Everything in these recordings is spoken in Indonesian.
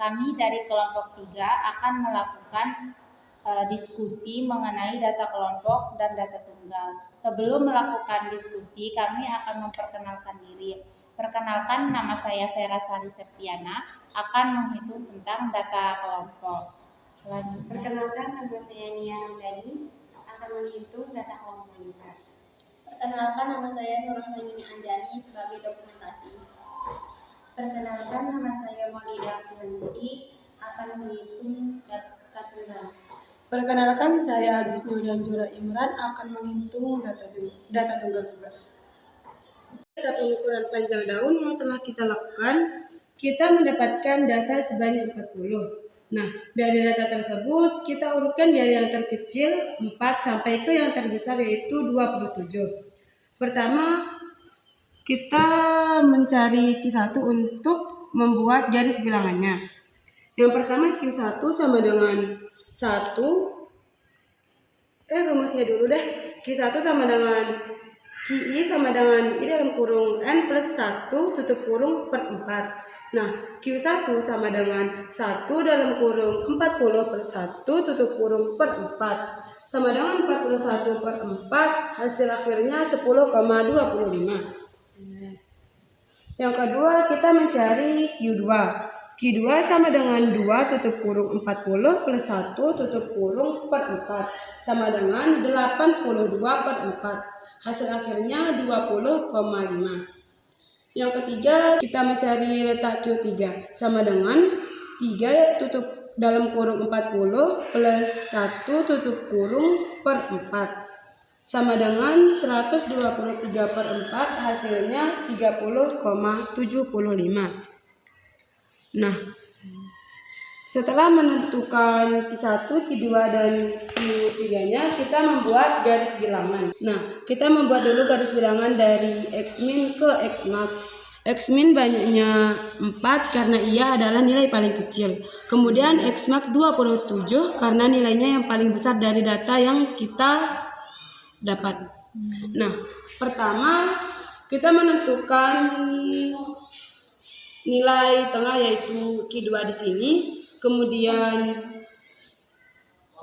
kami dari kelompok 3 akan melakukan diskusi mengenai data kelompok dan data tunggal. Sebelum melakukan diskusi, kami akan memperkenalkan diri. Perkenalkan, nama saya Vera Sari Septiana, akan menghitung tentang data kelompok. Perkenalkan, nama saya Nia Ramdhani, akan menghitung data kelompok juga. Perkenalkan, nama saya Nurhayni Anjani sebagai dokumentasi. Perkenalkan, nama saya Maulida Abdulhamidi, akan menghitung data tunggal. Perkenalkan, saya Agus Nurjanjura Imran, akan menghitung data tunggal juga. Data pengukuran panjang daun yang telah kita lakukan, kita mendapatkan data sebanyak 40. Nah, dari data tersebut kita urutkan dari yang terkecil 4 sampai ke yang terbesar yaitu 27. Pertama, kita mencari Q1 untuk membuat garis bilangannya. Yang pertama Q1 sama dengan 1. Rumusnya dulu deh. Q1 sama dengan QI sama dengan I dalam kurung N plus 1 tutup kurung per 4. Nah, Q1 sama dengan 1 dalam kurung 40 per 1 tutup kurung per 4. Sama dengan 41 per 4, hasil akhirnya 10,25. Yang kedua, kita mencari Q2. Q2 sama dengan 2 tutup kurung 40 plus 1 tutup kurung per 4. Sama dengan 82 per 4. Hasil akhirnya 20,5. Yang ketiga, kita mencari letak Q3. Sama dengan 3 tutup dalam kurung 40 plus 1 tutup kurung per 4. Sama dengan 123 per 4, hasilnya 30,75. Nah, setelah menentukan Q1, Q2, dan Q3-nya, kita membuat garis bilangan. Nah, kita membuat dulu garis bilangan dari X-min ke X-max. X-min banyaknya 4 karena ia adalah nilai paling kecil. Kemudian X-max 27 karena nilainya yang paling besar dari data yang kita dapat. Nah, pertama kita menentukan nilai tengah yaitu Q2 di sini, kemudian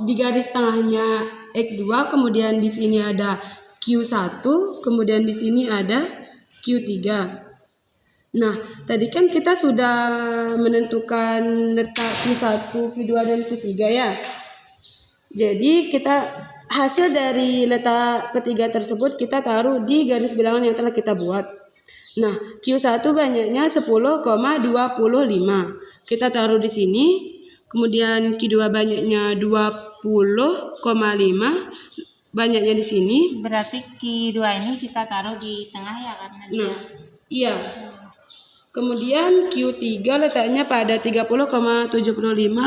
di garis tengahnya X2, kemudian di sini ada Q1, kemudian di sini ada Q3. Nah, tadi kan kita sudah menentukan letak Q1, Q2, dan Q3 ya. Jadi hasil dari letak ketiga tersebut kita taruh di garis bilangan yang telah kita buat. Nah, Q1 banyaknya 10,25. Kita taruh di sini. Kemudian Q2 banyaknya 20,5. Banyaknya di sini. Berarti Q2 ini kita taruh di tengah ya karena dia. Nah, iya. Kemudian Q3 letaknya pada 30,75,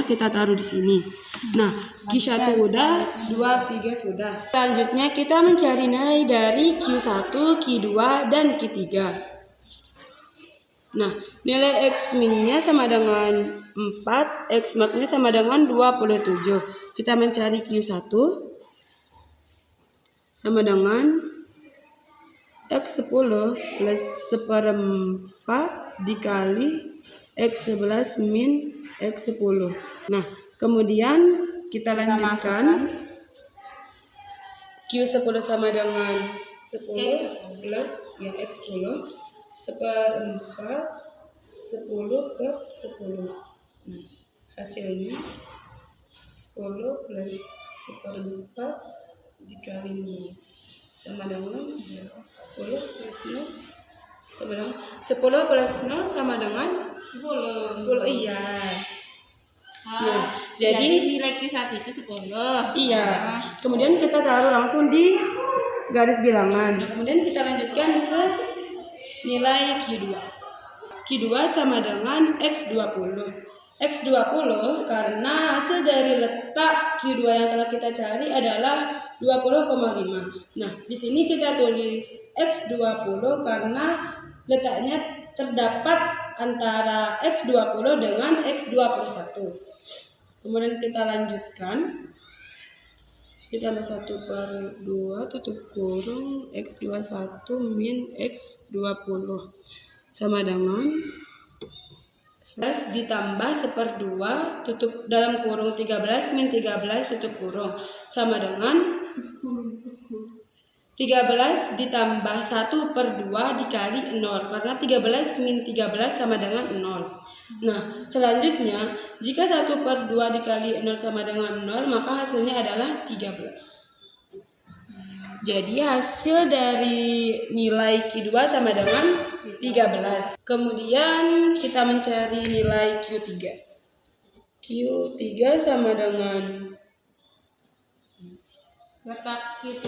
kita taruh di sini. Nah, Q1 udah, 2, 3 sudah. Selanjutnya kita mencari nilai dari Q1, Q2, dan Q3. Nah, nilai X-min-nya sama dengan 4, X-max-nya sama dengan 27. Kita mencari Q1 sama dengan X10 plus 1/4 dikali X11 min X10. Nah, kemudian kita lanjutkan. Q10 sama dengan 10 plus X10 1/4 10 per 10. Nah, hasilnya 10 plus 1/4 dikali 0 sama dengan 10 plus 0 sama dengan 10 plus 0 sama dengan 10. Iya. Nah, jadi nilai Q1 itu 10. Iya. Kemudian kita taruh langsung di garis bilangan. Kemudian kita lanjutkan ke nilai Q2. Q2 sama dengan X20. X20 karena hasil dari letak Q2 yang telah kita cari adalah 20,5. Nah, di sini kita tulis X20 karena letaknya terdapat antara X20 dengan X21. Kemudian kita lanjutkan. Ditambah 1/2 tutup kurung X21 min X20 sama dengan 11 ditambah 1/2 tutup dalam kurung 13 min 13 tutup kurung sama dengan 13 ditambah 1/2 dikali 0 karena 13 min 13 sama dengan 0. Nah, selanjutnya jika 1/2 dikali 0 sama dengan 0 maka hasilnya adalah 13. Jadi hasil dari nilai Q2 sama dengan 13. Kemudian kita mencari nilai Q3. Q3 sama dengan letak Q3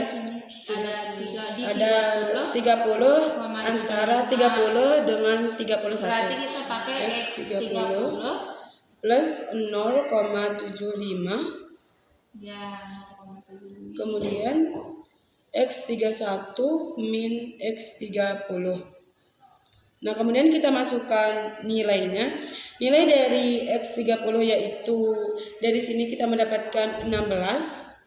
X di sini ada 30 antara 30 dengan 31. Berarti kita pakai X 30 plus 0,75 ya 0,7. kemudian X31 min X30. Nah, kemudian kita masukkan nilainya. Nilai dari X30 yaitu dari sini kita mendapatkan 16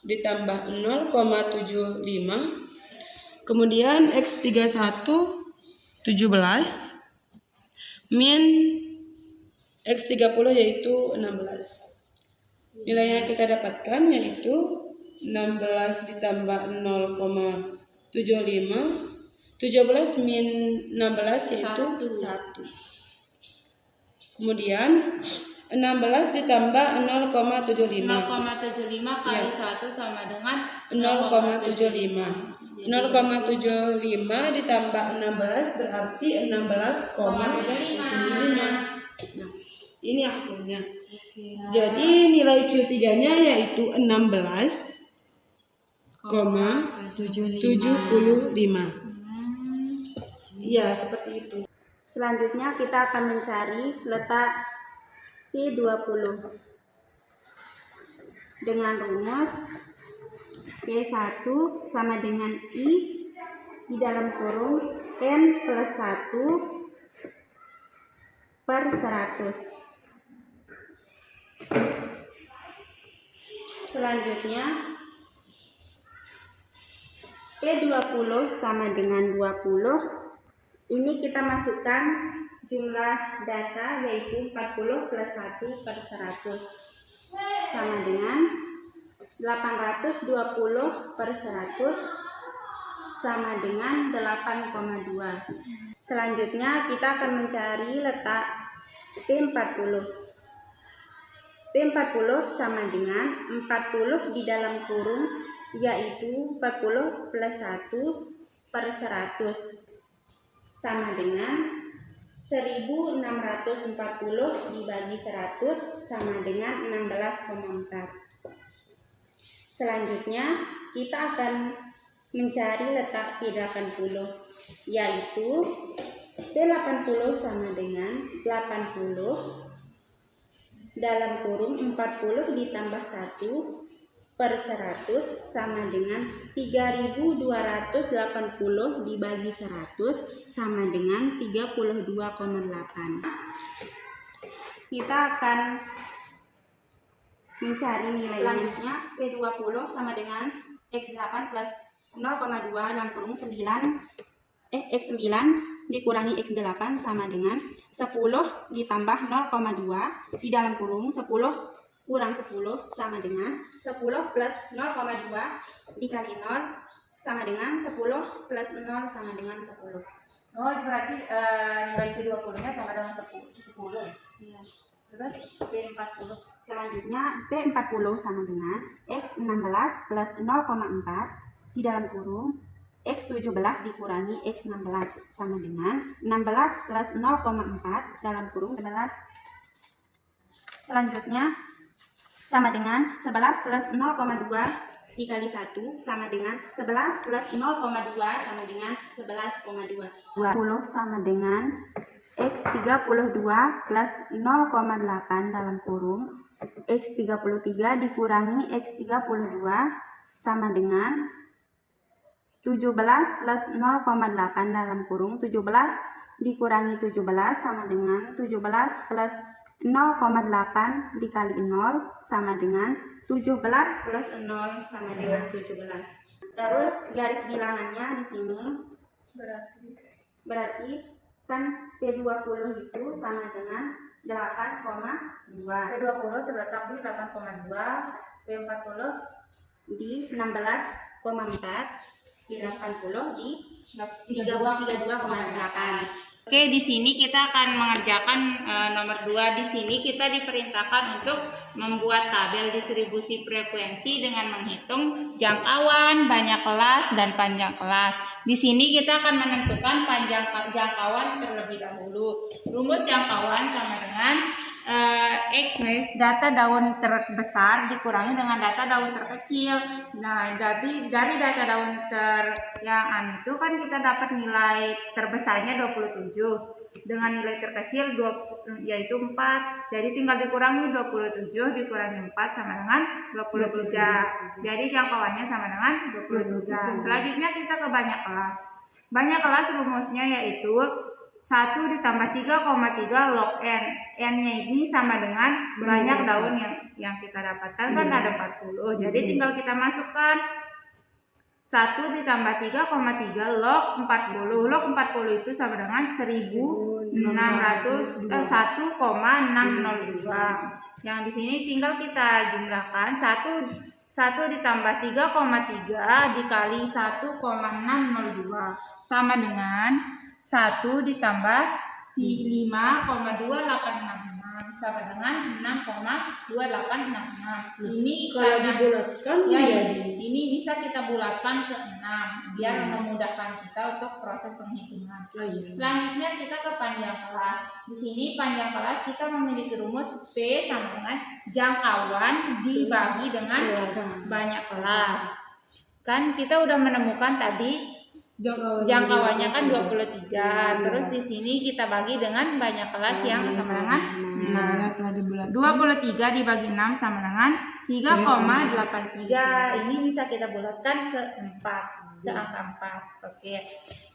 ditambah 0,75. Kemudian X31 17 min X30 yaitu 16. Nilai yang kita dapatkan yaitu 16 ditambah 0,75 17 min 16 yaitu 1. Kemudian 16 ditambah 0,75 kali 1 sama dengan 0,75 0,75 ditambah 16 berarti 16,75. Nah, ini hasilnya. Jadi nilai Q3 nya yaitu 16,75. Iya, seperti itu. Selanjutnya kita akan mencari letak P20 dengan rumus P1 sama dengan I di dalam kurung N plus 1 per 100. Selanjutnya P20 sama dengan 20. Ini kita masukkan jumlah data yaitu 40 plus 1 per 100 sama dengan 820 per 100 sama dengan 8,2. Selanjutnya kita akan mencari letak P40. P40 sama dengan 40 di dalam kurung yaitu 40 plus 1 per 100 sama dengan 1640 dibagi 100 sama dengan 16,4. Selanjutnya kita akan mencari letak P80 yaitu P80 sama dengan 80 dalam kurung 40 ditambah 1 per 100 sama dengan 3280 dibagi 100 sama dengan 32,8. Kita akan mencari nilai selanjutnya. P20 sama dengan X8 plus 0,2 dalam kurung 9 X9 dikurangi X8 sama dengan 10 ditambah 0,2 di dalam kurung 10 kurang 10 sama dengan 10 plus 0,2 dikali 0 sama dengan 10 plus 0 sama dengan 10. Oh, berarti nilai P20 nya sama dengan 10. Ya. Terus P40. Selanjutnya P40 sama dengan X16 plus 0,4 di dalam kurung X17 dikurangi X16 sama dengan 16 plus 0,4 dalam kurung 11. Selanjutnya sama dengan 11 plus 0,2 dikali 1 sama dengan 11 plus 0,2 sama dengan 11,2. 20 sama dengan X32 plus 0,8 dalam kurung X33 dikurangi X32 sama dengan 17 plus 0,8 dalam kurung 17 dikurangi 17 sama dengan 17 plus 0,8 dikali 0 sama dengan 17 plus 0 sama dengan 17. Terus garis bilangannya di sini berarti Kan P20 itu sama dengan 8,2. P20 terletak di 8,2, P40 Di 16,4. Di 80 di 32,8. Oke, di sini kita akan mengerjakan nomor 2. Di sini kita diperintahkan untuk membuat tabel distribusi frekuensi dengan menghitung jangkauan, banyak kelas, dan panjang kelas. Di sini kita akan menentukan panjang jangkauan terlebih dahulu. Rumus jangkauan sama dengan X data daun terbesar dikurangi dengan data daun terkecil. Nah, dari data daun yang itu kan kita dapat nilai terbesarnya 27 dengan nilai terkecil yaitu 4. Jadi tinggal dikurangi 27 dikurangi 4 sama dengan 23. Jadi jangkauannya sama dengan 23. Selanjutnya kita ke banyak kelas. Banyak kelas rumusnya yaitu 1 ditambah 3,3 log N. N-nya ini sama dengan banyak daun yang kita dapatkan kan ada 40. Jadi tinggal kita masukkan 1 ditambah 3,3 log 40. Log 40 itu sama dengan 1,602. Yang di sini tinggal kita jumlahkan 1 ditambah 3,3 dikali 1,602 sama dengan 1 ditambah 5,2866 sama dengan 6,2866. Ini Kalau dibulatkan menjadi ini bisa kita bulatkan ke 6 biar memudahkan kita untuk proses penghitungan. Selanjutnya kita ke panjang kelas. Di sini panjang kelas kita memiliki rumus P sama dengan jangkauan dibagi dengan banyak kelas. Kan kita udah menemukan tadi jangkauannya kan 23. Terus di sini kita bagi dengan banyak kelas yang sama dengan 23 dibagi 6 sama dengan 3,83. Ini bisa kita bulatkan ke 4, ke angka 4. Oke.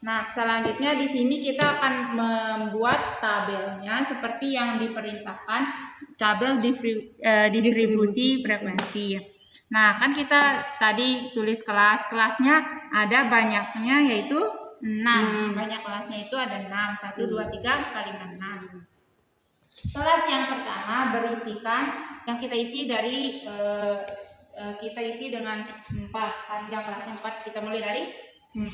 Nah, selanjutnya di sini kita akan membuat tabelnya seperti yang diperintahkan, tabel distribusi frekuensi. Nah, kan kita tadi tulis kelasnya ada banyaknya yaitu 6. Banyak kelasnya itu ada 6. 1, 2, 3 kali 6. Kelas yang pertama berisikan yang kita isi dari dengan 4. Panjang kelasnya 4. Kita mulai dari 4,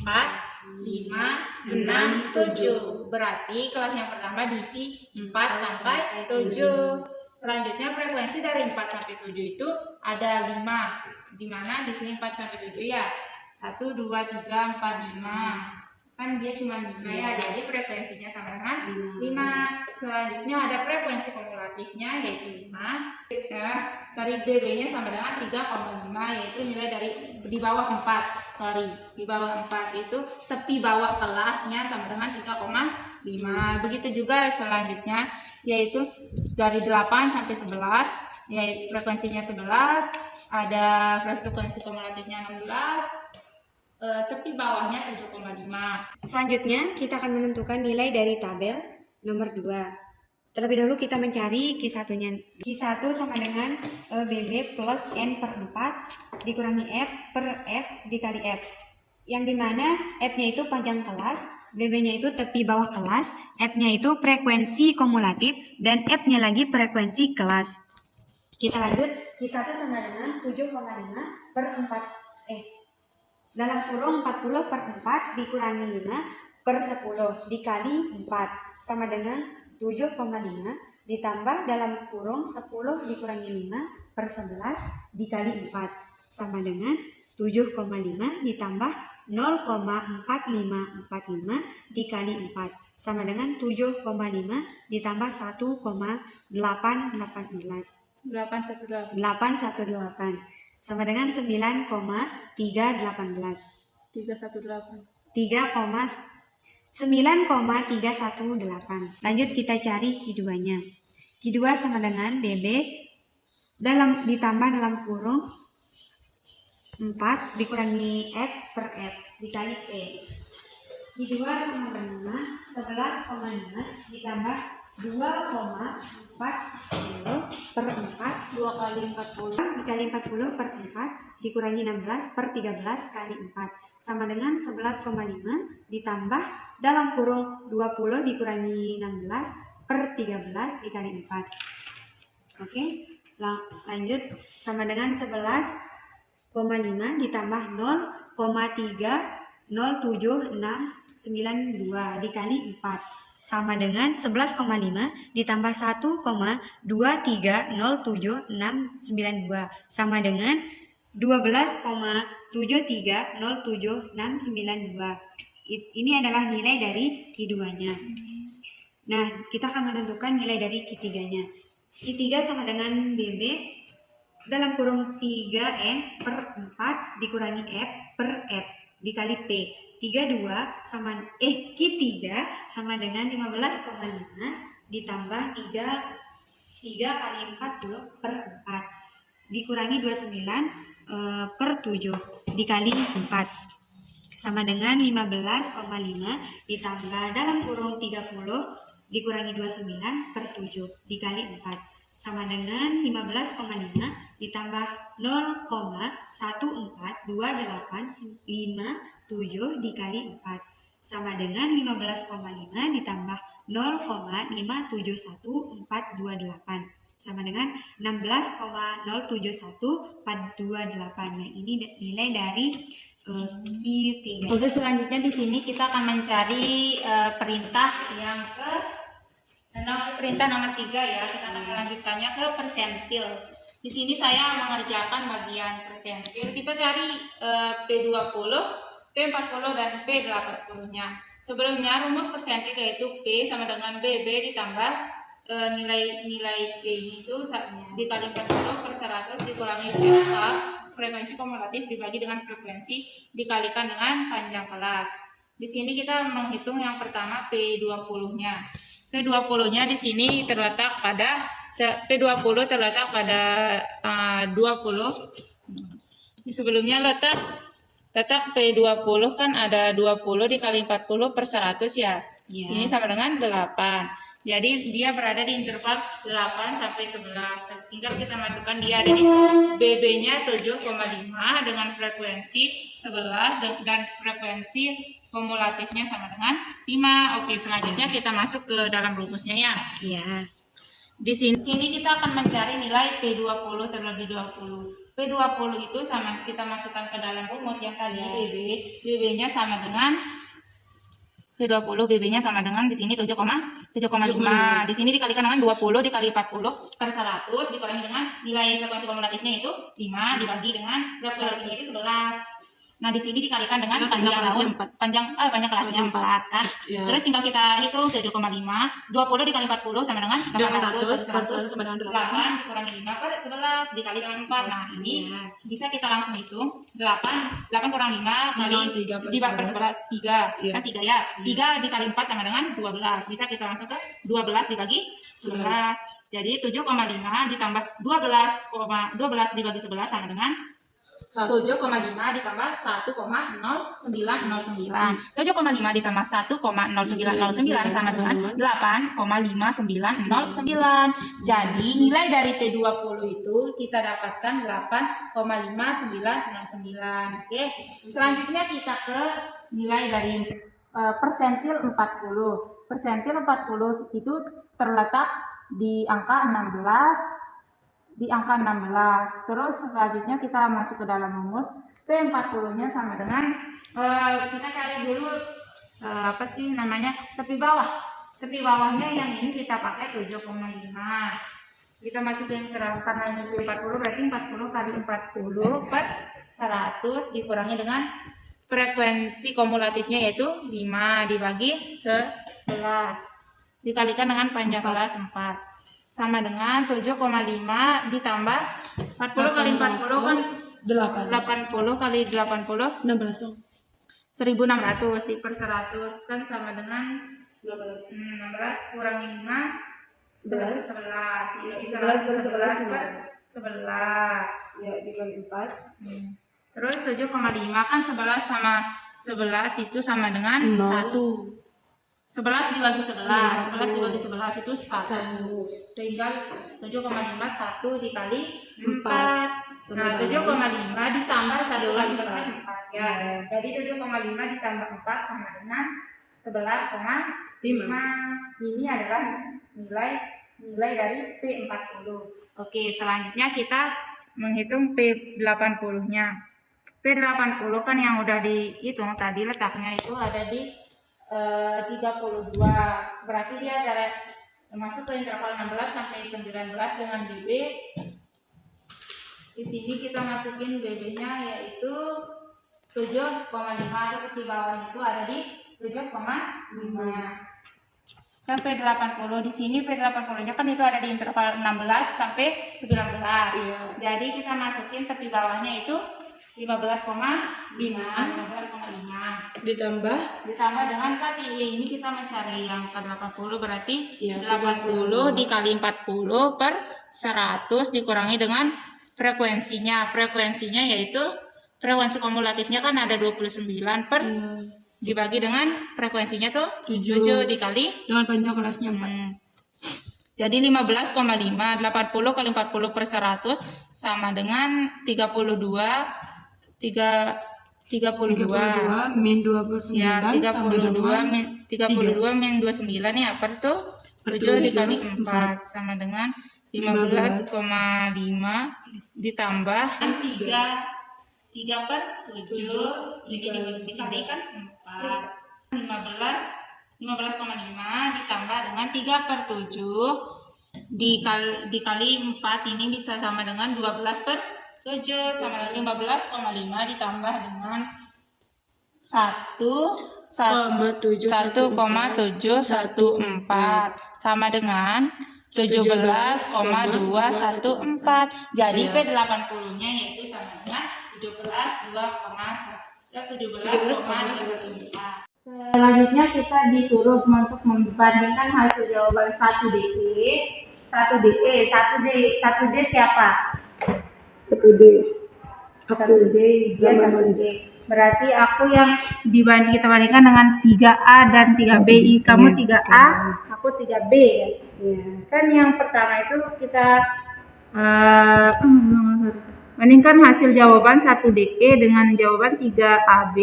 5, 6, 7. Berarti kelas yang pertama diisi 4 sampai 7. Selanjutnya frekuensi dari 4 sampai 7 itu ada 5. Di mana di sini 4 sampai 7 ya. 1, 2, 3, 4, 5. Kan dia cuma 5 ya. Jadi frekuensinya sama dengan 5. Selanjutnya ada frekuensi kumulatifnya yaitu 5. BB-nya sama dengan 3,5 yaitu nilai dari di bawah 4. Di bawah 4 itu tepi bawah kelasnya sama dengan 3,5. Begitu juga selanjutnya yaitu dari 8 sampai 11 yaitu frekuensinya 11, ada frekuensi kumulatifnya 16, tepi bawahnya 7,5. Selanjutnya kita akan menentukan nilai dari tabel nomor 2. Terlebih dahulu kita mencari Q1-nya. Q1 sama dengan BB plus N per 4 dikurangi F per F dikali F. Yang dimana F-nya itu panjang kelas, BB-nya itu tepi bawah kelas, F-nya itu frekuensi kumulatif, dan F-nya lagi frekuensi kelas. Kita lanjut, Q1 sama dengan 7,5 per 4. Dalam kurung 40 per 4 dikurangi 5 per 10 dikali 4 sama dengan 7,5 ditambah dalam kurung 10 dikurangi 5 per 11 dikali 4 sama dengan 7,5 ditambah 0,4545 dikali 4 sama dengan 7,5 ditambah 1,818 sama dengan 9,318. Lanjut kita cari Q2-nya. Q2 sama dengan BB ditambah dalam kurung 4 dikurangi F per F dikali P. Q2 sama dengan 11,5 ditambah 2,40 per 4 2 kali 40 dikali 40 per 4 dikurangi 16 per 13 kali 4 sama dengan 11,5 ditambah dalam kurung 20 dikurangi 16 per 13 dikali 4. Oke, lanjut sama dengan 11,5 ditambah 0,30769 dikali 4 sama dengan 11,5 ditambah 1,2307692 sama dengan 12,7307692. Ini adalah nilai dari Q2-nya. Nah, kita akan menentukan nilai dari Q3-nya. Q3 sama dengan BB dalam kurung 3N per 4 dikurangi F per F dikali P. Q3 sama dengan 15,5 ditambah 3 kali 40 per 4 dikurangi 29 per 7 dikali 4 sama dengan 15,5 ditambah dalam kurung 30 dikurangi 29 per 7 dikali 4 sama dengan 15,5 ditambah 0,142857 dikali 4 sama dengan 15,5 ditambah 0,571428 sama dengan 16,071428. Nah, ini nilai dari Q3. Oke, selanjutnya di sini kita akan mencari perintah yang perintah nomor 3 ya. Kita akan melanjutkannya ke persentil. Di sini saya mengerjakan bagian persentil. Kita cari P20, P40 dan P80-nya. Sebelumnya rumus persentil yaitu P sama dengan BB ditambah nilai P itu dikali 40 per 100 dikurangi frekuensi kumulatif dibagi dengan frekuensi dikalikan dengan panjang kelas. Di sini kita menghitung yang pertama P20-nya. P20-nya di sini terletak pada P20 terletak pada 20. Sebelumnya letak P20 kan ada 20 dikali 40 per 100 ya. Ini sama dengan 8. Jadi dia berada di interval 8 sampai 11. Tinggal kita masukkan dia ada di BB-nya 7,5 dengan frekuensi 11 dan frekuensi kumulatifnya sama dengan 5. Oke, selanjutnya kita masuk ke dalam rumusnya ya. Iya. Di sini kita akan mencari nilai P20 terlebih 20. P20 itu sama kita masukkan ke dalam rumus yang tadi BB-nya sama dengan P20 BB-nya sama dengan di sini 7,5. Di sini dikalikan dengan 20 dikali 40 per 100 dikurangi dengan nilai frekuensi kumulatifnya itu 5 dibagi dengan frekuensinya itu 11. Nah, di sini dikalikan dengan panjang kelasnya 4 kan. Ya. Terus tinggal kita hitung 7,5. 20 dikali 40 sama dengan 800 sama dengan 8 dikurangi 5 per 11 dikali dengan 4. Nah, ini bisa kita langsung hitung 8 kurang 5 kali dibagi per 11 3. Kan 3 ya. 3 dikali 4 sama dengan 12. Bisa kita langsung ke 12 dibagi 11. Jadi 7,5 ditambah 12 dibagi 11 sama dengan 7,5 ditambah 1,0909. 7,5 ditambah 1,0909 sama dengan 8,5909. Jadi nilai dari P20 itu kita dapatkan 8,5909. Oke. Selanjutnya kita ke nilai dari persentil 40. Persentil 40 itu terletak di angka 16. Terus selanjutnya kita masuk ke dalam rumus. P40-nya sama dengan kita cari dulu tepi bawah. Tepi bawahnya yang ini kita pakai 7,5. Kita masukin karena ini P40 berarti 40 kali 40 per 100 dikurangi dengan frekuensi kumulatifnya yaitu 5 dibagi 11 dikalikan dengan panjang kelas 4 sama dengan 7,5 ditambah 40 kali 40 kan 80 kali 80 16 dong. 1600 per 100 kan sama dengan 16 kurangi 5 11 per 11 Ya, dikali 4. Terus 7,5 kan 11 sama 11 itu sama dengan 1. 11 dibagi 11, 11 dibagi 11 itu 1. Sehingga 7,5 1 dikali 4. Nah, 7,5 ditambah 1 kali 4 ya. Jadi 7,5 ditambah 4 sama dengan 11,5. Ini adalah nilai dari P40. Oke, selanjutnya kita menghitung P80-nya. P80 kan yang udah dihitung tadi, letaknya itu ada di 32. Berarti dia masuk ke interval 16 sampai 19 dengan BB. Di sini kita masukin BB-nya yaitu 7,5, atau di bawah itu ada di 7,5. Sampai 80 di sini P80-nya kan itu ada di interval 16 sampai 19. Iya. Jadi kita masukin tepi bawahnya itu 15,5. Ditambah dengan tadi ini kita mencari yang ke 80, berarti Iya, 80 dikali 40 per 100 dikurangi dengan frekuensinya. Frekuensinya yaitu frekuensi kumulatifnya kan ada 29 per dibagi dengan frekuensinya tuh 7 dikali dengan panjang kelasnya 4. Jadi 15,5, 80 kali 40 per 100 sama dengan 32 min 29 ya, 32 min 29 ya per tuh 7 dikali 4 sama dengan 15,5 ditambah 3 per 7 ini dikali kan 4. 15,5 ditambah dengan 3 per 7 dikali 4 ini bisa sama dengan 12 per 7 sama dengan 15,5 ditambah dengan 1,714 sama dengan 17,214. Jadi P80-nya yaitu sama dengan 17,214. Selanjutnya kita disuruh untuk membandingkan hasil jawaban 1D siapa? 1D. 1D, dia 1D. Berarti aku yang kita bandingkan dengan 3A dan 3B. Kamu 3A, aku 3B ya. Kan yang pertama itu kita bandingkan hasil jawaban 1DE dengan jawaban 3AB.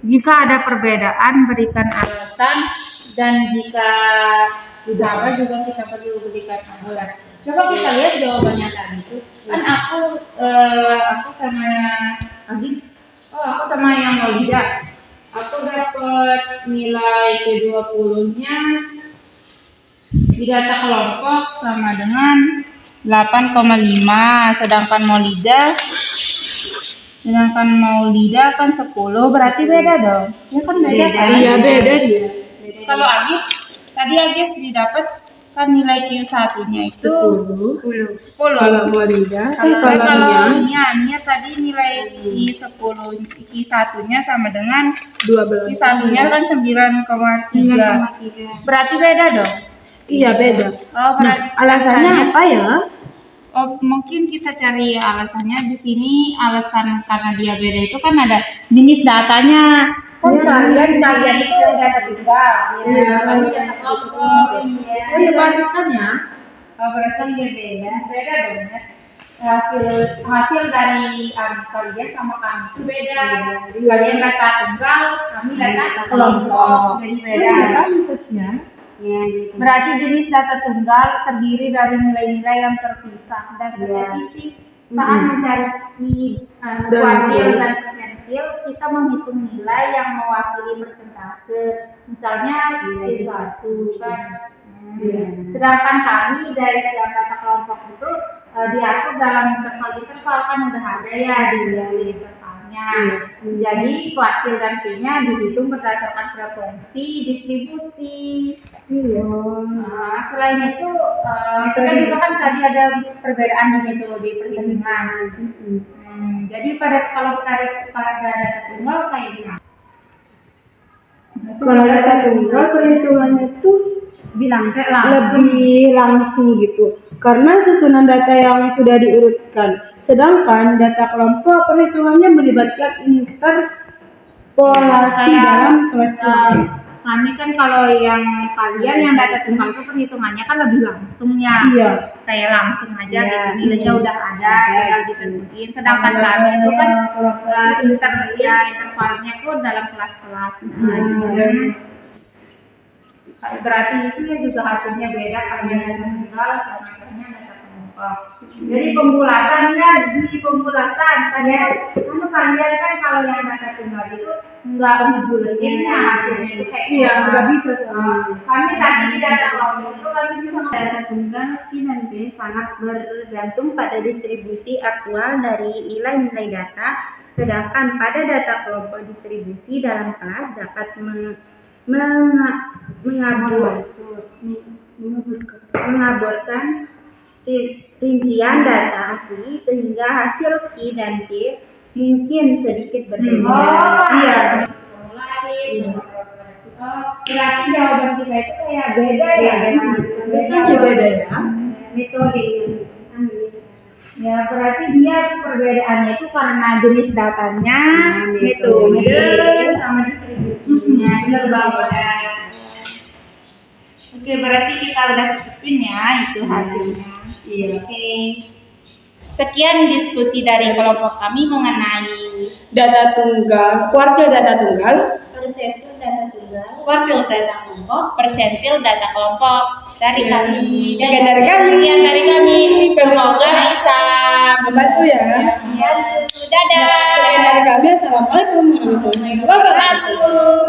Jika ada perbedaan, berikan alasan, dan jika sama juga kita perlu berikan alasan. Coba kita lihat jawabannya tadi itu. Kan aku sama Agis, aku sama yang Maulida. Aku dapat nilai P20-nya di data kelompok sama dengan 8,5, sedangkan Maulida kan 10, berarti beda dong. Ya kan beda kan? Iya, beda dia. Kalau Agis, tadi Agis didapat kan nilai Q1-nya itu 10. Kalau Maulida, Kalau Nia tadi nilai Q1-nya sama dengan 12. Q1-nya kan 9,3. Berarti beda dong? Iya, beda. Oh, berarti Alasannya apa ya? Oh, mungkin kita cari alasannya di sini. Alasan karena dia beda itu kan ada jenis datanya. Kan kalian itu data tunggal. Iya, Kami data kelompok. Oh, ya barisannya. Oh, berarti dia beda dong ya. Hasil dari kalian sama kami itu beda. Kalian data tunggal, kami data kelompok. Jadi beda. Pantasnya. Ya, gitu. Berarti jenis data tunggal terdiri dari nilai-nilai yang terpisah dan spesifik. Saat mencari kuartil dan persentil, kita menghitung nilai yang mewakili persentase. Misalnya P1 kan. Sedangkan kami dari setiap data kelompok itu diatur dalam interval kan udah ada ya di intervalnya. Jadi kuartil dan P-nya dihitung berdasarkan frekuensi distribusi. Nah, selain itu kita juga kan tadi ada perbedaan di metode perhitungan. Jadi kalau pada data tunggal kayak gimana? Kalau data tunggal perhitungannya tuh lebih langsung gitu, karena susunan data yang sudah diurutkan. Sedangkan data kelompok perhitungannya melibatkan interpolasi dalam kelas. Kami kan kalau yang kalian yang data tunggal itu perhitungannya kan lebih langsung ya. Iya. Kayak langsung aja Iya. gitu, nilainya udah ada, tinggal ditentuin. Sedangkan kami itu kan intervalnya tuh dalam kelas-kelas. Berarti itu ya juga hasilnya beda kalian data tunggal sama data kelompok. Jadi di pembulatan kalian kan kalau yang data tunggal itu nggak ngebuletinnya hasilnya itu kayak nggak bisa kami tadi di data kelompok itu kami bisa Data tunggal P dan B sangat bergantung pada distribusi aktual dari nilai-nilai data, sedangkan pada data kelompok distribusi dalam kelas dapat mengaburkan rincian data asli sehingga hasil Q dan P mungkin sedikit berbeda. Iya. Berarti jawaban kita itu kayak beda ya. Biasanya beda ya. Metode. Ya berarti dia perbedaannya itu karena jenis datanya, metode sama distribusinya. Benar banget. Oke, berarti kita udah cukupin ya itu hasilnya. Iya. Oke. Sekian diskusi dari kelompok kami mengenai Data tunggal, kuartil data tunggal, persentil data tunggal, kuartil data kelompok, persentil data kelompok dari kami. Sekian dari kami. Sekian dari kami. Semoga bisa membantu ya. membantu. Dadah. Sekian dari kami. Assalamualaikum warahmatullahi wabarakatuh.